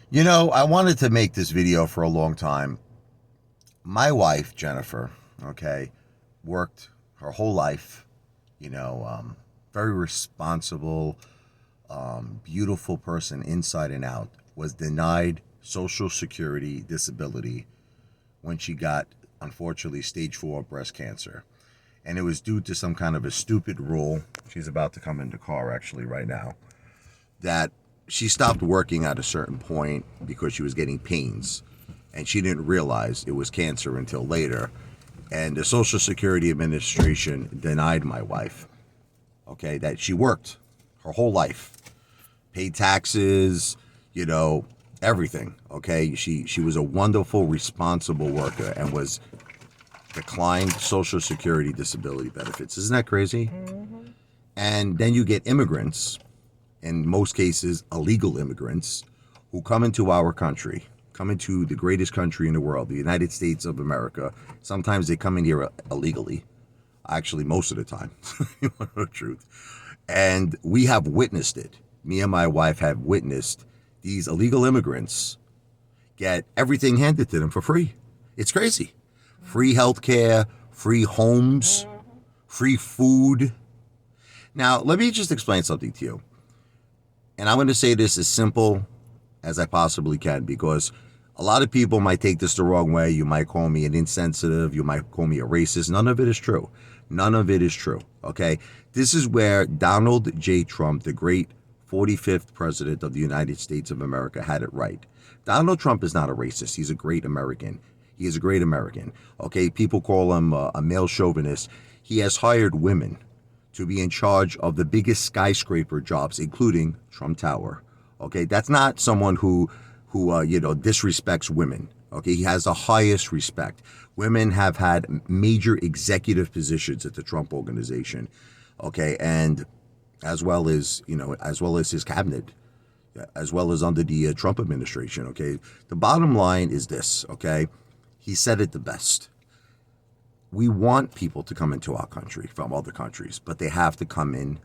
You know, I wanted to make this video for a long time. My wife, Jennifer, okay, worked her whole life, very responsible, beautiful person inside and out, was denied Social Security disability when she got, unfortunately, stage 4 breast cancer. And it was due to some kind of a stupid rule. She's about to come in the car actually right now. That she stopped working at a certain point because she was getting pains, and she didn't realize it was cancer until later. And the Social Security Administration denied my wife, okay, that she worked her whole life, paid taxes, everything, okay? She was a wonderful, responsible worker and was declined Social Security disability benefits. Isn't that crazy? Mm-hmm. And then you get immigrants, in most cases illegal immigrants, who come into our country, come into the greatest country in the world, the United States of America. Sometimes they come in here illegally. Actually, most of the time, you want to know the truth. And we have witnessed it. Me and my wife have witnessed these illegal immigrants get everything handed to them for free. It's crazy. Free healthcare, free homes, free food. Now, let me just explain something to you. And I'm going to say this as simple as I possibly can, because a lot of people might take this the wrong way. You might call me an insensitive. You might call me a racist. None of it is true. None of it is true. Okay? This is where Donald J. Trump, the great 45th president of the United States of America, had it right. Donald Trump is not a racist. He's a great American. He is a great American. Okay? People call him a male chauvinist. He has hired women to be in charge of the biggest skyscraper jobs, including Trump Tower. Okay, that's not someone who disrespects women. Okay, he has the highest respect. Women have had major executive positions at the Trump organization. Okay, and as well as his cabinet, as well as under the Trump administration. Okay, the bottom line is this. Okay, he said it the best. We want people to come into our country from other countries, but they have to come in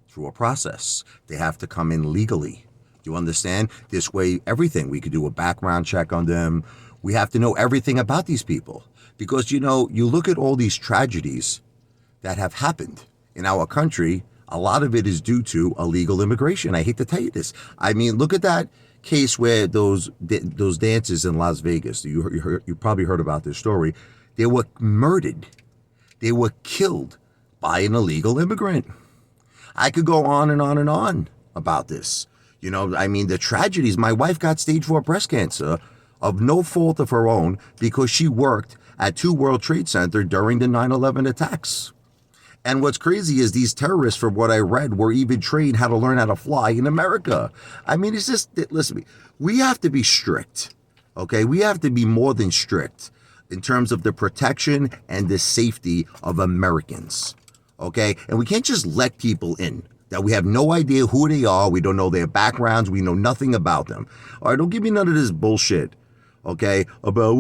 through a process. They have to come in legally. You understand? This way, everything. We could do a background check on them. We have to know everything about these people. Because, you look at all these tragedies that have happened in our country, a lot of it is due to illegal immigration. I hate to tell you this. I mean, look at that case where those dances in Las Vegas. You probably heard about this story. They were murdered. They were killed by an illegal immigrant. I could go on and on and on about this. The tragedies. My wife got stage 4 breast cancer of no fault of her own because she worked at 2 World Trade Center during the 9/11 attacks. And what's crazy is these terrorists, from what I read, were even trained how to learn how to fly in America. I mean, it's just, listen to me. We have to be strict, okay? We have to be more than strict in terms of the protection and the safety of Americans, okay? And we can't just let people in that we have no idea who they are. We don't know their backgrounds. We know nothing about them. All right, don't give me none of this bullshit, okay, about,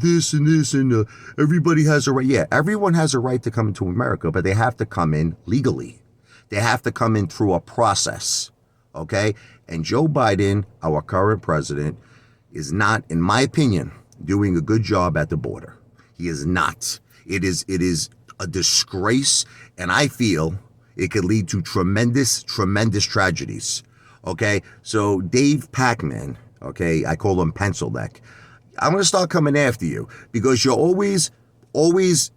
this and this, and everybody has a right. Yeah, everyone has a right to come into America, but they have to come in legally. They have to come in through a process, okay? And Joe Biden, our current president, is not, in my opinion, doing a good job at the border. He is not. It is a disgrace, and I feel it could lead to tremendous tragedies. Okay, so Dave Pakman, okay, I call him Pencil Neck. I'm gonna start coming after you because you're always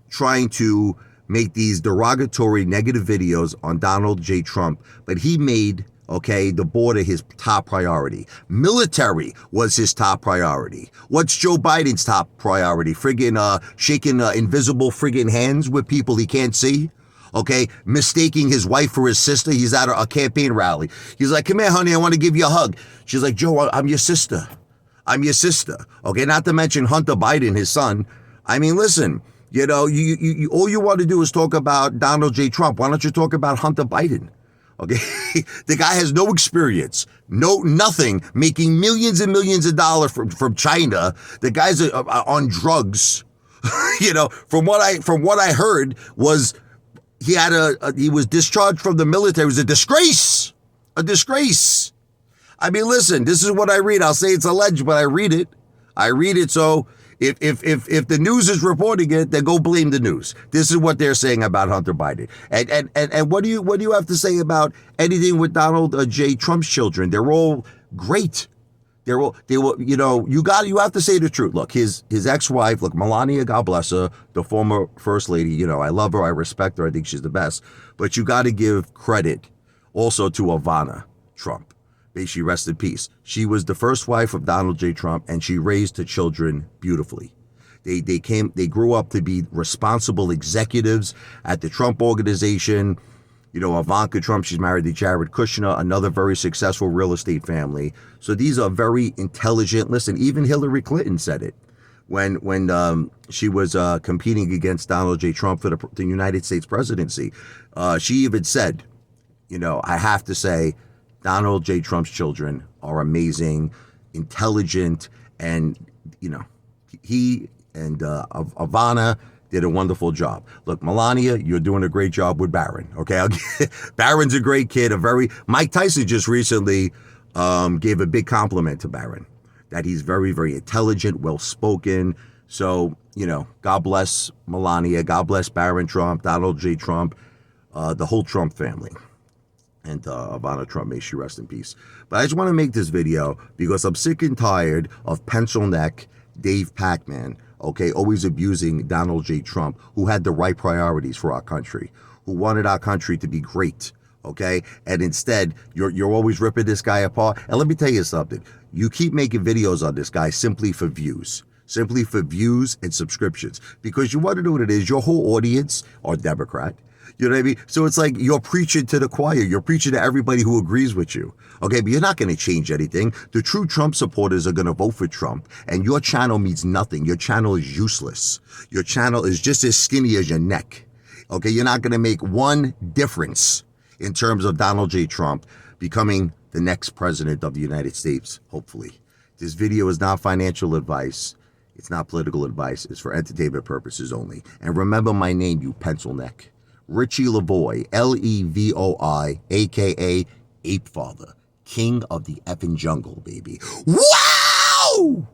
trying to make these derogatory, negative videos on Donald J. Trump, but he made, okay, the border his top priority. Military was his top priority. What's Joe Biden's top priority? Friggin' shaking invisible friggin' hands with people he can't see? Okay, mistaking his wife for his sister. He's at a campaign rally. He's like, come here, honey, I want to give you a hug. She's like, Joe, I'm your sister. I'm your sister. Okay, not to mention Hunter Biden, his son. I mean, listen, you all you want to do is talk about Donald J. Trump. Why don't you talk about Hunter Biden? Okay, the guy has no experience, nothing, making millions and millions of dollars from China. The guy's on drugs. From what I heard was he was discharged from the military. It was a disgrace. I mean, listen, this is what I read. I'll say it's alleged, but I read it. So if the news is reporting it, then go blame the news. This is what they're saying about Hunter Biden. And what do you have to say about anything with Donald J. Trump's children? They're all great. They will, you have to say the truth. Look, his ex-wife, look, Melania, God bless her, the former first lady, I love her, I respect her, I think she's the best. But you got to give credit also to Ivana Trump. May she rest in peace. She was the first wife of Donald J. Trump, and she raised her children beautifully. They grew up to be responsible executives at the Trump organization. Ivanka Trump, she's married to Jared Kushner, another very successful real estate family. So these are very intelligent. Listen, even Hillary Clinton said it when she was competing against Donald J. Trump for the United States presidency. She even said, I have to say, Donald J. Trump's children are amazing, intelligent, and, he and Ivana did a wonderful job. Look, Melania, you're doing a great job with Barron. Okay, Barron's a great kid. Mike Tyson just recently gave a big compliment to Barron, that he's very, very intelligent, well-spoken. So, God bless Melania, God bless Barron Trump, Donald J. Trump, the whole Trump family. And Ivana Trump, may she rest in peace. But I just want to make this video because I'm sick and tired of pencil neck Dave Pakman, always abusing Donald J. Trump, who had the right priorities for our country, who wanted our country to be great, and instead, you're always ripping this guy apart. And let me tell you something. You keep making videos on this guy simply for views and subscriptions, because you want to know what it is. Your whole audience are Democrat. You know what I mean? So it's like you're preaching to the choir. You're preaching to everybody who agrees with you. But you're not going to change anything. The true Trump supporters are going to vote for Trump. And your channel means nothing. Your channel is useless. Your channel is just as skinny as your neck. You're not going to make one difference in terms of Donald J. Trump becoming the next president of the United States, hopefully. This video is not financial advice. It's not political advice. It's for entertainment purposes only. And remember my name, you pencil neck. Richie Lavoie, Levoi, a.k.a. Ape Father, King of the effing jungle, baby. Wow!